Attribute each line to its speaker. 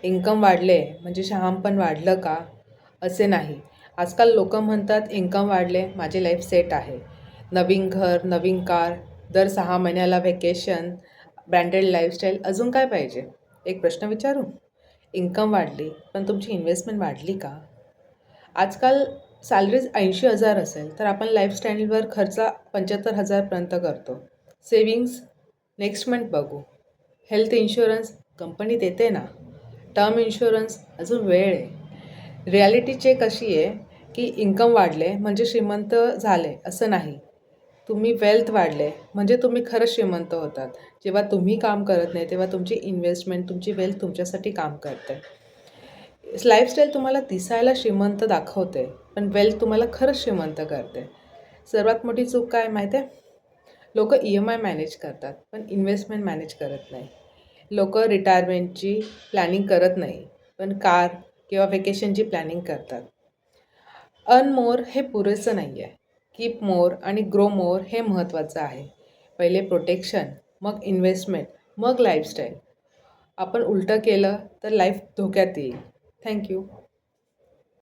Speaker 1: Income वाढले म्हणजे शहामपण वाढलं का? असे नाही. आजकाल लोकं म्हणतात इन्कम वाढले, माझी लाईफ सेट आहे. नवीन घर, नवीन कार, दर 6 महिन्याला व्हॅकेशन, ब्रँडेड लाईफस्टाईल, अजून काय पाहिजे? एक प्रश्न विचारू? इन्कम वाढली, पण तुमची इन्व्हेस्टमेंट वाढली का? आजकाल सॅलरीज 80,000 असेल, तर आपण लाईफस्टाईलवर खर्च 75,000 पर्यंत करतो. सेविंग्स नेक्स्ट मंथ बघू. हेल्थ इन्शुरन्स कंपनी देते ना. टर्म इन्शुरन्स अजून वेळ आहे. रिॲलिटी चेक अशी आहे की इन्कम वाढले म्हणजे श्रीमंत झाले असं नाही. तुम्ही वेल्थ वाढले म्हणजे तुम्ही खरंच श्रीमंत होतात. जेव्हा तुम्ही काम करत नाही तेव्हा तुमची इन्व्हेस्टमेंट, तुमची वेल्थ तुमच्यासाठी काम करते. लाईफस्टाईल तुम्हाला दिसायला श्रीमंत दाखवते, पण वेल्थ तुम्हाला खरंच श्रीमंत करते. सर्वात मोठी चूक काय माहीत आहे? लोकं EMI मॅनेज करतात, पण इन्व्हेस्टमेंट मॅनेज करत नाही. लोकं रिटायरमेंटची प्लॅनिंग करत नाही, पण कार किंवा व्हेकेशनची प्लॅनिंग करतात. अर्न मोर हे पुरेसं नाही आहे. कीप मोर आणि ग्रो मोर हे महत्त्वाचं आहे. पहिले प्रोटेक्शन, मग इन्व्हेस्टमेंट, मग लाईफस्टाईल. आपण उलटं केलं तर लाईफ धोक्यात येईल. थँक्यू.